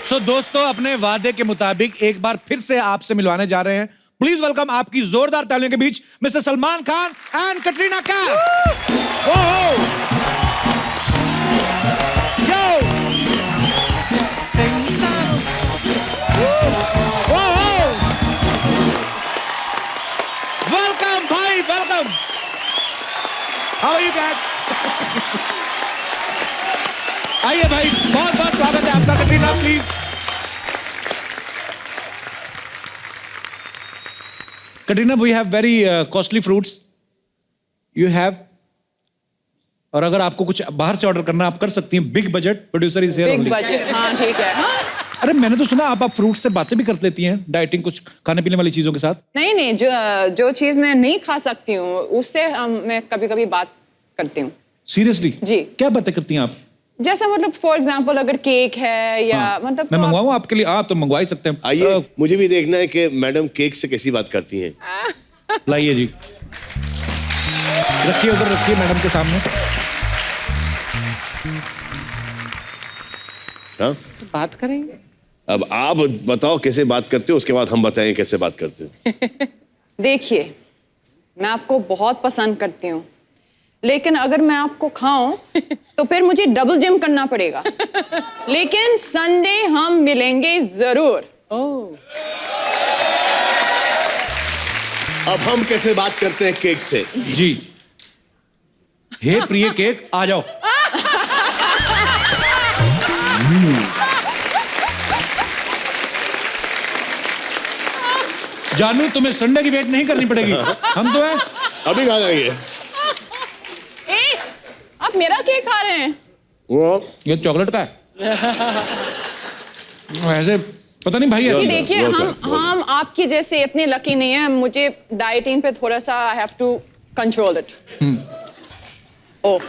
Speaker 10: तो दोस्तों, अपने वादे के मुताबिक एक बार फिर से आपसे मिलवाने जा रहे हैं। प्लीज वेलकम आपकी जोरदार तालियों के बीच mister Salman Khan and Katrina Kaif. Welcome भाई, welcome. How are you Kat? आइए भाई, बहुत बहुत स्वागत है आपका। Katrina please. Katrina, we have very costly fruits you have, और अगर आपको कुछ बाहर से ऑर्डर करना आप कर सकती हैं। Big budget producer is here only.
Speaker 8: Big budget, हाँ ठीक है। हाँ?
Speaker 10: अरे मैंने तो सुना आप फ्रूट से बातें भी कर लेती हैं, डाइटिंग कुछ खाने पीने वाली चीजों के साथ।
Speaker 8: नहीं नहीं, जो चीज मैं नहीं खा सकती हूँ उससे मैं कभी कभी बात करती हूँ।
Speaker 10: सीरियसली?
Speaker 8: जी।
Speaker 10: क्या बातें करती हैं आप?
Speaker 8: जैसा मतलब फॉर एग्जाम्पल अगर केक है या मतलब
Speaker 10: मैं मंगवाऊँ आपके लिए? आप तो मंगवा ही सकते हैं।
Speaker 11: आइए, मुझे भी देखना है कि मैडम केक से कैसी बात करती हैं।
Speaker 10: लाइए जी, रखिए उधर, रखिए मैडम के सामने।
Speaker 11: हाँ?
Speaker 8: बात करेंगे।
Speaker 11: अब आप बताओ कैसे बात करते हो, उसके बाद हम बताएंगे कैसे बात करते हो।
Speaker 8: देखिए, मैं आपको बहुत पसंद करती हूँ, लेकिन अगर मैं आपको खाऊं तो फिर मुझे डबल जिम करना पड़ेगा। लेकिन संडे हम मिलेंगे जरूर।
Speaker 11: अब हम कैसे बात करते हैं केक से?
Speaker 10: जी, हे प्रिय केक, आ जाओ। जानू, तुम्हें संडे की वेट नहीं करनी पड़ेगी, हम तो हैं।
Speaker 11: अभी खा जाएंगे।
Speaker 8: आप मेरा केक खा रहे हैं?
Speaker 11: वो
Speaker 10: ये चॉकलेट का है। ऐसे पता नहीं भाई।
Speaker 8: जी देखिए, हम आपकी जैसे इतने लकी नहीं है। मुझे डाइटिंग पे थोड़ा सा I have to control it. ओ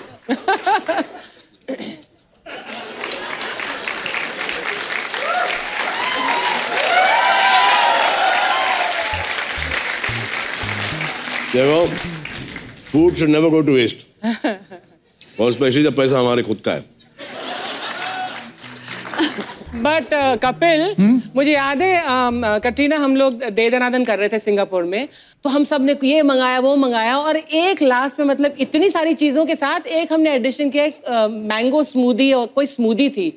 Speaker 11: देखो, food should never go to waste, और स्पेशली जब पैसा हमारे खुद का है।
Speaker 12: बट कपिल, मुझे याद है कटरीना, हम लोग दे दनादन कर रहे थे सिंगापुर में, तो हम सब ने ये मंगाया वो मंगाया, और एक लास्ट में मतलब इतनी सारी चीज़ों के साथ एक हमने एडिशन किया, मैंगो स्मूदी और कोई स्मूदी थी।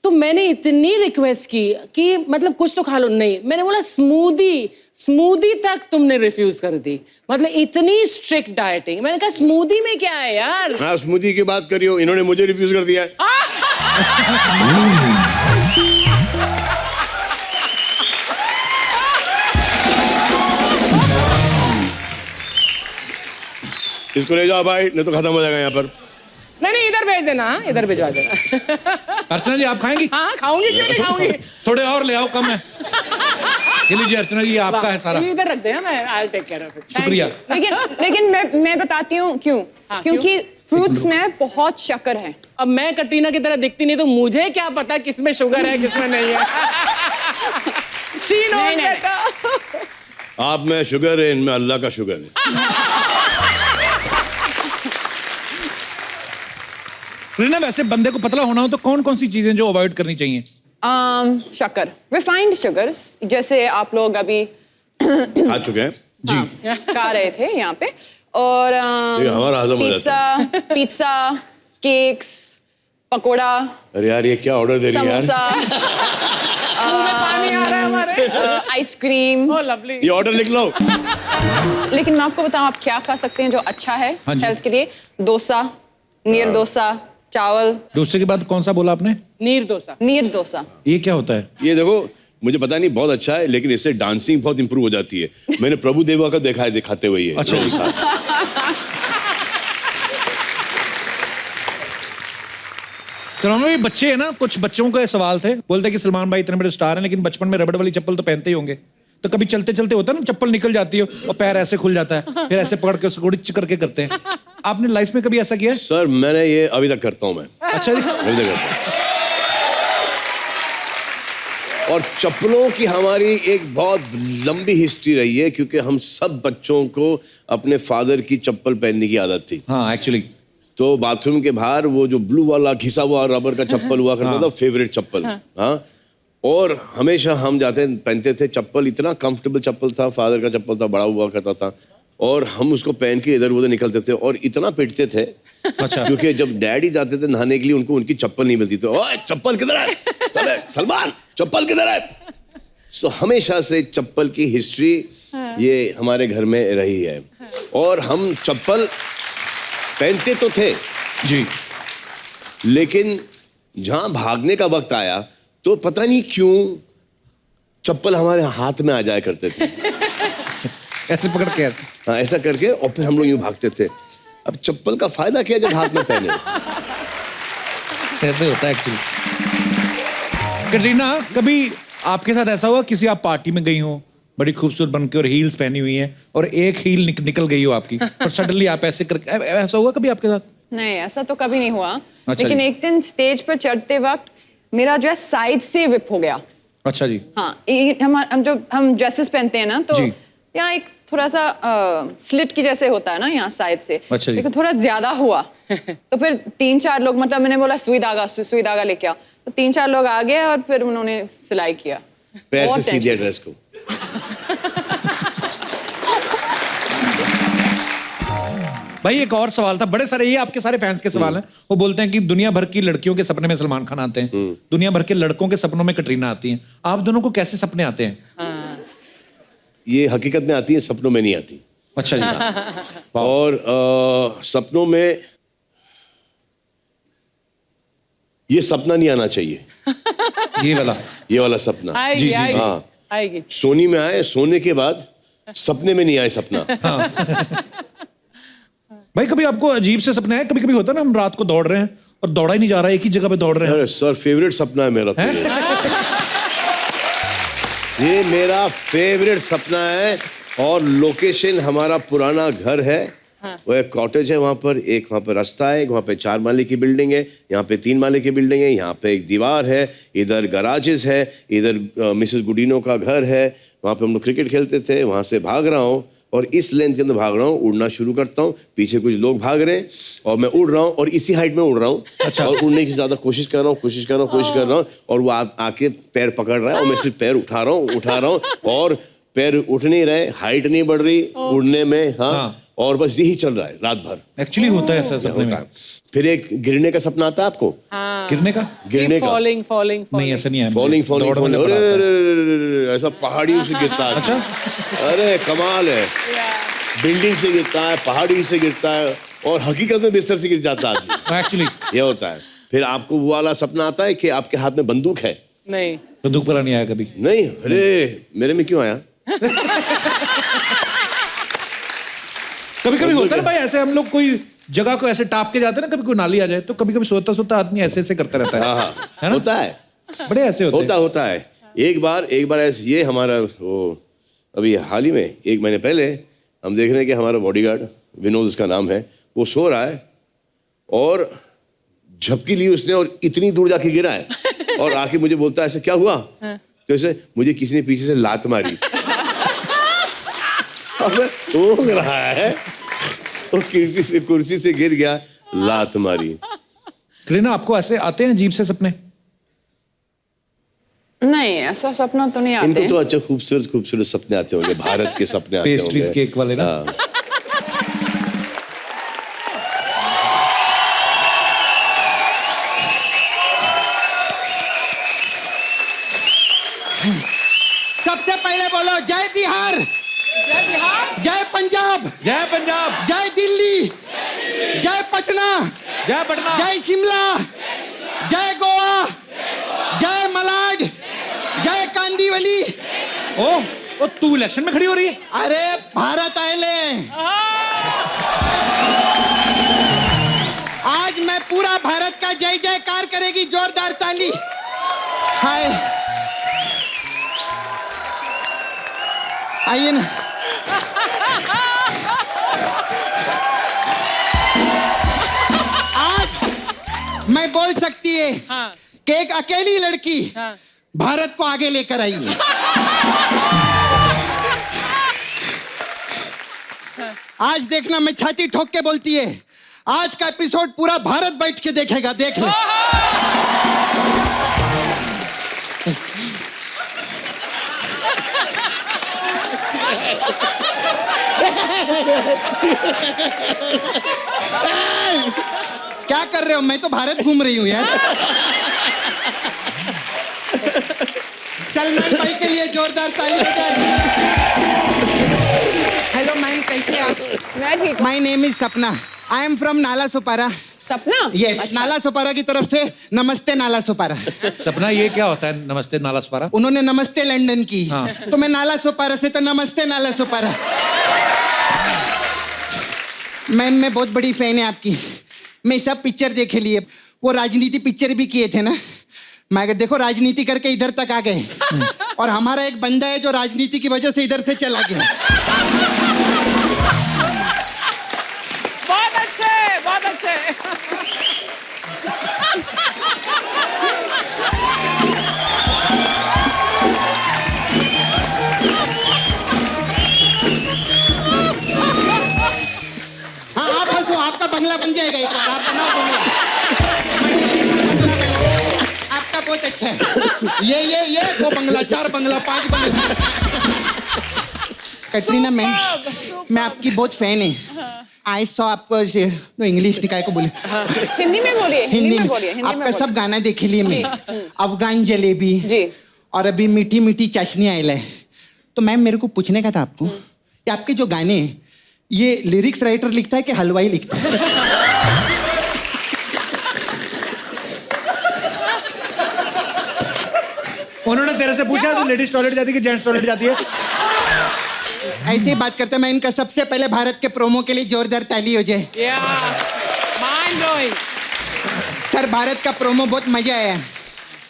Speaker 12: तो मैंने इतनी रिक्वेस्ट की कि मतलब कुछ तो खा लो। नहीं, मैंने बोला स्मूदी तक तुमने रिफ्यूज कर दी। मतलब इतनी स्ट्रिक्ट डाइटिंग। मैंने कहा स्मूदी में क्या है यार।
Speaker 11: हाँ, स्मूदी की बात करियो, इन्होंने मुझे रिफ्यूज कर दिया है। इसको ले जाओ भाई, नहीं तो खत्म हो जाएगा यहाँ पर।
Speaker 12: नहीं इधर भेज देना, हाँ, इधर भिजवा देना।
Speaker 10: अर्चना जी आप खाएंगी?
Speaker 12: हाँ खाऊंगी, क्यों नहीं खाऊंगी।
Speaker 10: थोड़े और ले आओ, कम है। ये लीजिए अर्चना जी, ये आपका है सारा।
Speaker 12: ये इधर रख देना, मैं I take care of it.
Speaker 10: शुक्रिया।
Speaker 8: लेकिन मैं बताती हूँ क्यों।
Speaker 12: हाँ,
Speaker 8: क्योंकि फ्रूट्स में बहुत शक्कर है।
Speaker 12: अब मैं कटरीना की तरह दिखती नहीं, तो मुझे क्या पता किसमें शुगर है किसमें नहीं है। She knows
Speaker 8: नहीं,
Speaker 12: better।
Speaker 11: आप में शुगर है, इनमें अल्लाह का शुगर है।
Speaker 10: कटरीना, वैसे बंदे को पतला होना हो तो कौन कौन सी चीजें जो अवॉइड करनी चाहिए?
Speaker 8: शक्कर, रिफाइंड शुगर्स, जैसे आप लोग अभी
Speaker 11: खा चुके हैं
Speaker 10: जी।
Speaker 8: खा रहे थे यहाँ पे, और
Speaker 11: हमारा हजम हो जाता
Speaker 8: पिज्जा, केक्स, पकोड़ा,
Speaker 11: अरे यार ये क्या ऑर्डर दे रही है यार?
Speaker 12: पानी आ रहा है हमारे।
Speaker 8: आइसक्रीम।
Speaker 12: Oh, lovely।
Speaker 11: ये ऑर्डर लिख लो।
Speaker 8: लेकिन मैं आपको बताऊं आप क्या खा सकते हैं जो अच्छा है
Speaker 10: हाँ जी।
Speaker 8: हेल्थ के लिए। डोसा, नीर डोसा, चावल।
Speaker 10: डोसे के बाद कौन सा बोला आपने?
Speaker 12: नीर डोसा।
Speaker 8: नीर डोसा।
Speaker 10: ये क्या होता है?
Speaker 11: ये देखो, मुझे पता नहीं, बहुत अच्छा है, लेकिन इससे डांसिंग बहुत इंप्रूव हो जाती है। मैंने प्रभु देवा का देखा है दिखाते हुए ये।
Speaker 10: अच्छा। सलमान भाई, बच्चे है ना, कुछ बच्चों का सवाल थे, बोलते कि सलमान भाई इतने बड़े स्टार हैं लेकिन बचपन में रबड़ वाली चप्पल तो पहनते ही होंगे, तो कभी चलते चलते होता है ना चप्पल निकल जाती है और पैर ऐसे खुल जाता है, फिर ऐसे पकड़ के उसको उड़िच करके करते हैं। आपने लाइफ में कभी ऐसा किया है?
Speaker 11: सर मैंने ये अभी तक करता हूँ मैं।
Speaker 10: अच्छा जी।
Speaker 11: अभी तक करता हूँ। और चप्पलों की हमारी एक बहुत लंबी हिस्ट्री रही है, क्योंकि हम सब बच्चों को अपने फादर की चप्पल पहनने की आदत थी।
Speaker 10: हाँ एक्चुअली।
Speaker 11: तो बाथरूम के बाहर वो जो ब्लू वाला घिसा हुआ रबर का चप्पल हुआ करता था, फेवरेट चप्पल। हाँ। और हमेशा हम जाते पहनते थे चप्पल, इतना कंफर्टेबल चप्पल था, फादर का चप्पल था, बड़ा हुआ करता था, और हम उसको पहन के इधर उधर निकलते थे और इतना पिटते थे।
Speaker 10: अच्छा।
Speaker 11: क्योंकि जब डैडी जाते थे नहाने के लिए, उनको उनकी चप्पल नहीं मिलती थी। ओए चप्पल किधर है? चले सलमान, चप्पल किधर है? सो हमेशा से चप्पल की हिस्ट्री ये हमारे घर में रही है, और हम चप्पल पहनते तो थे
Speaker 10: जी,
Speaker 11: लेकिन जहां भागने का वक्त आया तो पता नहीं क्यों चप्पल हमारे हाथ में आ जाया करते थे।
Speaker 10: ऐसे पकड़ के ऐसे।
Speaker 11: हाँ, ऐसा करके, और फिर हम लोग यूं भागते थे। अब चप्पल का फायदा क्या जब हाथ में पहने?
Speaker 10: ऐसे होता है एक्चुअली। कटरीना, कभी आपके साथ ऐसा हुआ किसी आप पार्टी में गई हो, बड़ी खूबसूरत बन के और हील्स पहनी हुई है, और एक हील निकल गई हो आपकी, और सडनली आप ऐसे करके, ऐसा हुआ कभी आपके साथ?
Speaker 8: नहीं, ऐसा तो कभी नहीं हुआ।
Speaker 10: अच्छा
Speaker 8: लेकिन
Speaker 10: जी।
Speaker 8: एक दिन स्टेज पर चढ़ते वक्त मेरा जो है साइड से विप हो गया।
Speaker 10: अच्छा जी।
Speaker 8: हाँ, हम ड्रेसेस पहनते हैं ना, तो
Speaker 10: जी।
Speaker 8: यहाँ एक थोड़ा सा स्लिट की जैसे होता है ना यहाँ साइड से।
Speaker 10: अच्छा जी।
Speaker 8: लेकिन थोड़ा ज्यादा हुआ। तो फिर 3-4 लोग, मतलब मैंने बोला सुई धागा लेके आ, तो 3-4 लोग आ गए और फिर उन्होंने सिलाई किया।
Speaker 11: पैर
Speaker 8: बहुत
Speaker 11: से सीधे ड्रेस को।
Speaker 10: भाई एक और सवाल था, बड़े सारे, ये आपके सारे फैंस के सवाल हैं। वो बोलते हैं कि दुनिया भर की लड़कियों के सपने में सलमान खान आते हैं, दुनिया भर के लड़कों के सपनों में कटरीना आती हैं। आप दोनों को कैसे सपने आते हैं?
Speaker 11: ये हकीकत में आती है, सपनों में नहीं आती।
Speaker 10: अच्छा जी।
Speaker 11: और सपनों में ये सपना नहीं आना चाहिए। ये वाला सपना।
Speaker 12: आएगी, आएगी,
Speaker 11: हाँ,
Speaker 12: आएगी।
Speaker 11: सोनी में आए, सोने के बाद सपने में नहीं आए सपना।
Speaker 10: भाई कभी आपको अजीब से सपने आए? कभी कभी होता है ना, हम रात को दौड़ रहे हैं और दौड़ा ही नहीं जा रहा है, एक ही जगह पे दौड़ रहे हैं।
Speaker 11: अरे सर, फेवरेट सपना है मेरा। ये मेरा फेवरेट सपना है, और लोकेशन हमारा पुराना घर है। वो एक कॉटेज है वहाँ पर, एक वहाँ पर रास्ता है, वहाँ पे 4 माले की बिल्डिंग है, यहाँ पे 3 माले की बिल्डिंग है, यहाँ पे एक दीवार है, इधर गराजेस है, इधर मिसेस गुडीनो का घर है, वहाँ पे हम लोग क्रिकेट खेलते थे। वहाँ से भाग रहा हूँ और इस लेंथ के अंदर भाग रहा हूँ, उड़ना शुरू करता हूँ, पीछे कुछ लोग भाग रहे हैं और मैं उड़ रहा हूँ, और इसी हाइट में उड़ रहा हूँ।
Speaker 10: अच्छा।
Speaker 11: और उड़ने की ज्यादा कोशिश कर रहा हूँ, और वो आके पैर पकड़ रहा है, और मैं सिर्फ पैर उठा रहा हूँ, और पैर उठ नहीं रहे, हाइट नहीं बढ़ रही उड़ने में। हाँ। और बस यही चल रहा है रात भर।
Speaker 10: एक्चुअली होता है ऐसा सपने में।
Speaker 11: फिर एक गिरने का सपना आता है आपको?
Speaker 10: गिरने का?
Speaker 12: फॉलिंग
Speaker 10: नहीं, ऐसा नहीं है।
Speaker 11: फॉलिंग अरे ऐसा पहाड़ियों से गिरता है।
Speaker 10: अच्छा।
Speaker 11: अरे कमाल है, बिल्डिंग से गिरता है, पहाड़ी से गिरता है, और हकीकत में बिस्तर से गिर जाता है।
Speaker 10: एक्चुअली
Speaker 11: ये होता है। फिर आपको वो वाला सपना आता है कि आपके हाथ में बंदूक है?
Speaker 12: नहीं,
Speaker 10: बंदूक वाला नहीं आया कभी?
Speaker 11: नहीं। अरे मेरे में क्यों आया?
Speaker 10: कभी कभी होता है ना भाई, ऐसे हम लोग कोई जगह को ऐसे टाप के जाते हैं ना, कभी कोई नाली आ जाए तो कभी कभी सोता सोता आदमी ऐसे ऐसे करता रहता है।
Speaker 11: हाँ
Speaker 10: है ना?
Speaker 11: होता है,
Speaker 10: बड़े ऐसे
Speaker 11: होता है। एक बार ऐसे, ये हमारा वो अभी हाल ही में 1 महीने पहले हम देख रहे हैं कि हमारा बॉडीगार्ड विनोद उसका नाम है, वो सो रहा है और झपकी ली उसने और इतनी दूर जाके गिरा है और आके मुझे बोलता है ऐसे क्या हुआ? तो ऐसे मुझे किसी ने पीछे से लात मारी। अब वो रहा है, वो कुर्सी से गिर गया, लात मारी।
Speaker 10: करीना, आपको ऐसे आते हैं अजीब से सपने?
Speaker 8: नहीं, ऐसा सपना तो नहीं आते।
Speaker 11: इनको तो अच्छा खूबसूरत सपने आते होंगे, भारत के सपने आते होंगे,
Speaker 10: पेस्ट्रीज केक वाले ना।
Speaker 4: सबसे पहले बोलो जय बिहार, जय पंजाब,
Speaker 10: जय पंजाब,
Speaker 4: जय दिल्ली, जय पटना,
Speaker 10: जय पटना,
Speaker 4: जय शिमला, जय गोवा, जय मलाड, जय कांदीवली।
Speaker 10: ओ तू इलेक्शन में खड़ी हो रही है?
Speaker 4: अरे भारत आएले, आज मैं पूरा भारत का जय जयकार करेगी, जोरदार ताली। हाय, आइए ना। आज मैं बोल सकती है कि एक अकेली लड़की भारत को आगे लेकर आई है। आज देखना, मैं छाती ठोक के बोलती है, आज का एपिसोड पूरा भारत बैठ के देखेगा, देख ले। क्या कर रहे हो? मैं तो भारत घूम रही हूँ यार। सलमान भाई के लिए जोरदार ताली हो जाए। हेलो मैम, कैसे आप?
Speaker 8: मैं ठीक।
Speaker 4: माई नेम इज सपना, आई एम फ्रॉम नाला सुपारा।
Speaker 8: सपना?
Speaker 4: यस,
Speaker 8: अच्छा।
Speaker 4: नाला सुपारा की तरफ से नमस्ते नाला सुपारा।
Speaker 10: सपना, ये क्या होता है नमस्ते नाला सुपारा?
Speaker 4: उन्होंने नमस्ते लंदन की, तो मैं नाला सुपारा से तो नमस्ते नाला सुपारा। मैम, मैं बहुत बड़ी फैन है आपकी, मैं सब पिक्चर देखे लिए, वो राजनीति पिक्चर भी किए थे ना, मगर देखो राजनीति करके इधर तक आ गए, और हमारा एक बंदा है जो राजनीति की वजह से इधर से चला गया।
Speaker 12: बहुत अच्छे, बहुत अच्छे।
Speaker 4: हाँ, आप हंसो, आपका बंगला बन जाएगा एक बार, आप बनाओ बंगला। आपका बहुत अच्छा है। ये वो बंगला, 4 बंगला, 5 बंगला। कैटरीना मैम, मैं आपकी बहुत फैन है। आई सॉ आपको तो इंग्लिश निकाय को बोले,
Speaker 8: हिंदी में बोलिए, हिंदी में बोलिए।
Speaker 4: आपका सब गाना देखे लिए मैं, अफगान जलेबी और अभी मीठी मीठी चाशनी आयल है। तो मैम, मेरे को पूछने का था आपको कि आपके जो गाने हैं, ये लिरिक्स राइटर लिखता है कि हलवाई लिखता है?
Speaker 10: उन्होंने तेरे से पूछा तो लेडीज टॉयलेट जाती है कि जेंट्स टॉयलेट जाती है?
Speaker 4: ऐसे ही बात करते हैं। मैं इनका सबसे पहले भारत के प्रोमो के लिए जोरदार ताली हो जाए। सर, भारत का प्रोमो बहुत मजा आया।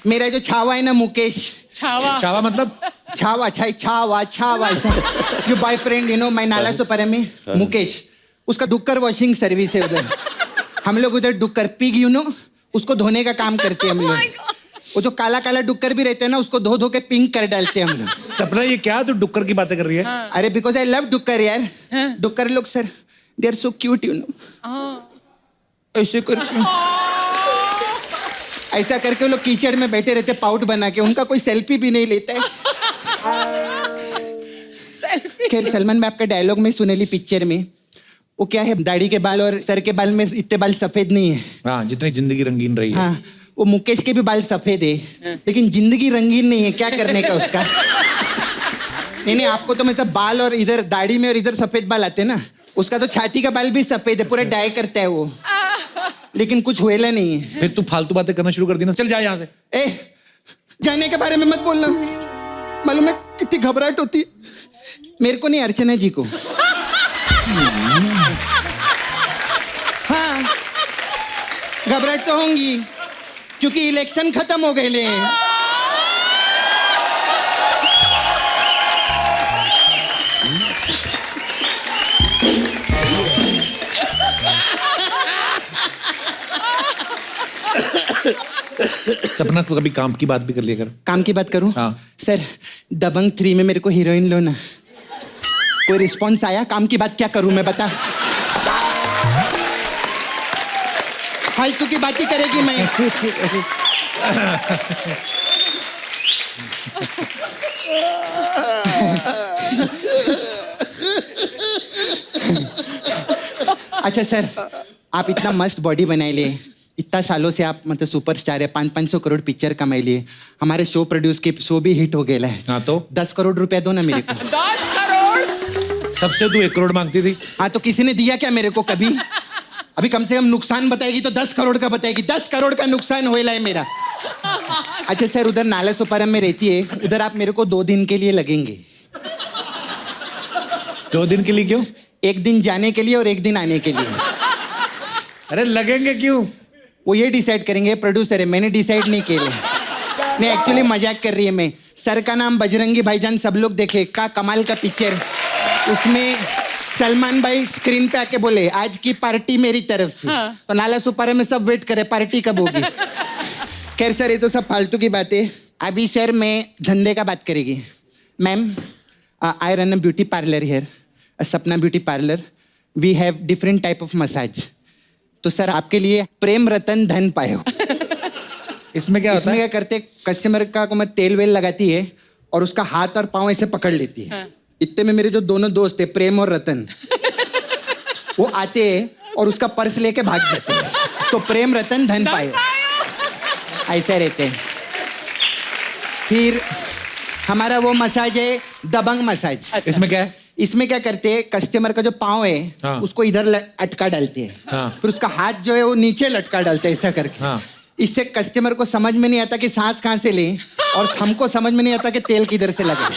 Speaker 4: मेरा जो छावा है ना, मुकेश।
Speaker 10: छावा मतलब?
Speaker 4: छावा, छावा ऐसा। जो बॉयफ्रेंड, यू नो, मैं नाला सुपारा में मुकेश, उसका डुक्कर वॉशिंग सर्विस है उधर। हम लोग उधर डुक्कर पिग, यू नो, उसको धोने का काम करते हैं हम लोग। वो जो काला काला डुक्कर भी रहते हैं ना, उसको धो के पिंक कर डालते हैं हम लोग।
Speaker 10: सपना, ये क्या तू डुक्कर की बातें कर रही है?
Speaker 4: अरे बिकॉज आई लव डुक्कर यार। डुक्कर लोग sir, they are so cute, you know. ऐसे करके, ऐसा करके वो लोग कीचड़ में बैठे रहते पाउट बना के, उनका कोई सेल्फी भी नहीं लेता है। खैर, सलमान भाई, आपका डायलॉग में सुनेली पिक्चर में, वो क्या है, दाढ़ी के बाल और सर के बाल में इतने बाल सफेद नहीं है।
Speaker 10: हाँ, जितनी जिंदगी रंगीन रही है।
Speaker 4: हाँ, वो मुकेश के भी बाल सफेद है, लेकिन जिंदगी रंगीन नहीं है। क्या करने का उसका? नहीं, आपको तो मतलब बाल और इधर दाढ़ी में और इधर सफेद बाल आते ना, उसका तो छाती का बाल भी सफेद है, पूरा डाई करता है वो, लेकिन कुछ हुएला नहीं है।
Speaker 10: फिर तू फालतू बातें करना शुरू कर दी ना, चल जा यहाँ से।
Speaker 4: ए, जाने के बारे में मत बोलना, मालूम है कितनी घबराहट होती। मेरे को नहीं, अर्चना जी को। हाँ, घबराहट तो होंगी क्योंकि इलेक्शन खत्म हो गए ले
Speaker 10: सपना तो कभी काम की बात भी कर लिया कर।
Speaker 4: काम की बात करूं?
Speaker 10: हाँ।
Speaker 4: सर दबंग 3 में मेरे को हीरोइन लो ना। कोई रिस्पॉन्स आया? काम की बात क्या करूं मैं, बता। फालतू की बात ही करेगी मैं। अच्छा सर, आप इतना मस्त बॉडी बनाए लिए, इतना सालों से आप मतलब सुपरस्टार है, 500 करोड़ पिक्चर कमाई लिए, हमारे शो प्रोड्यूस के शो भी हिट हो गया है।
Speaker 10: हाँ तो
Speaker 4: 10 करोड़ रुपया दो ना मेरे को।
Speaker 12: 10 करोड़?
Speaker 10: सबसे तू 1 करोड़ मांगती थी।
Speaker 4: हाँ तो किसी ने दिया क्या मेरे को कभी? अभी कम से कम नुकसान बताएगी तो 10 करोड़ का बताएगी। 10 करोड़ का नुकसान होएला है मेरा। अच्छा सर, उधर नाला सुपारम में रहती है, उधर आप मेरे को 2 दिन के लिए लगेंगे।
Speaker 10: 2 दिन के लिए क्यों?
Speaker 4: 1 दिन जाने के लिए और 1 दिन आने के लिए।
Speaker 10: अरे लगेंगे क्यों?
Speaker 4: वो ये डिसाइड करेंगे, प्रोड्यूसर है, मैंने डिसाइड नहीं किया। नहीं एक्चुअली मजाक कर रही है मैं। सर का नाम बजरंगी भाईजान सब लोग देखे, का कमाल का पिक्चर। उसमें सलमान भाई स्क्रीन पे आके बोले आज की पार्टी मेरी तरफ से। तो नाला सुपारा में सब वेट करे पार्टी कब होगी। खैर सर, ये तो सब फालतू की बात है। अभी सर मैं धंधे का बात करेगी। Ma'am, I run a beauty parlour here, Sapna beauty parlour. We have different type of massage. तो सर आपके लिए प्रेम रतन धन पायो।
Speaker 10: इसमें क्या होता
Speaker 4: इसमें
Speaker 10: है?
Speaker 4: क्या करते, कस्टमर का को मैं तेल वेल लगाती है और उसका हाथ और पाँव ऐसे पकड़ लेती है। इतने में मेरे जो दोनों दोस्त है प्रेम और रतन, वो आते हैं और उसका पर्स लेके भाग जाते हैं। तो प्रेम रतन धन पायो, ऐसे रहते हैं। फिर हमारा वो मसाज है दबंग मसाज।
Speaker 10: इसमें क्या है?
Speaker 4: इसमें क्या करते हैं, कस्टमर का जो पाँव है
Speaker 10: हाँ।
Speaker 4: उसको इधर अटका डालते हैं।
Speaker 10: हाँ।
Speaker 4: फिर उसका हाथ जो है वो नीचे लटका डालते हैं ऐसा करके।
Speaker 10: हाँ।
Speaker 4: इससे कस्टमर को समझ में नहीं आता कि सांस कहाँ से ले, और हमको समझ में नहीं आता कि तेल किधर से लगे।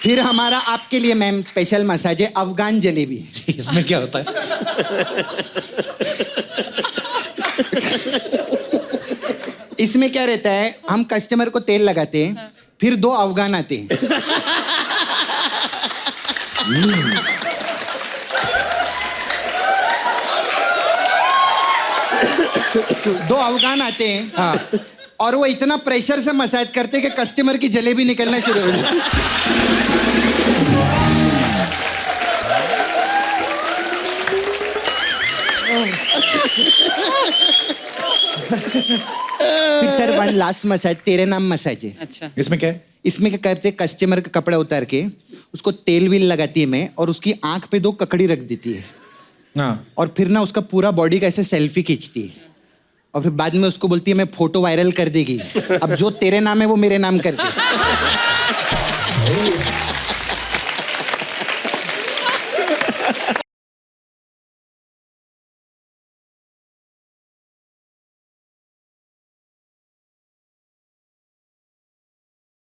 Speaker 4: फिर हमारा आपके लिए मैम स्पेशल मसाज है अफगान जलेबी।
Speaker 10: इसमें क्या होता है?
Speaker 4: इसमें क्या रहता है, हम कस्टमर को तेल लगाते हैं, फिर 2 अफगान आते हैं। 2 अफगान आते हैं।
Speaker 10: हाँ।
Speaker 4: और वो इतना प्रेशर से मसाज करते हैं कि कस्टमर की जलेबी निकलना शुरू हो जाती है। फिर सर 1 लास्ट मसाज तेरे नाम मसाज है।
Speaker 12: अच्छा।
Speaker 10: इसमें क्या है?
Speaker 4: इसमें क्या करते, कस्टमर का कपड़ा उतार के उसको तेल व्हील लगाती है मैं, और उसकी आंख पे 2 ककड़ी रख देती है।
Speaker 10: हाँ।
Speaker 4: और फिर ना उसका पूरा बॉडी का ऐसे सेल्फी खींचती है, और फिर बाद में उसको बोलती है मैं फोटो वायरल कर देगी। अब जो तेरे नाम है वो मेरे नाम कर दे।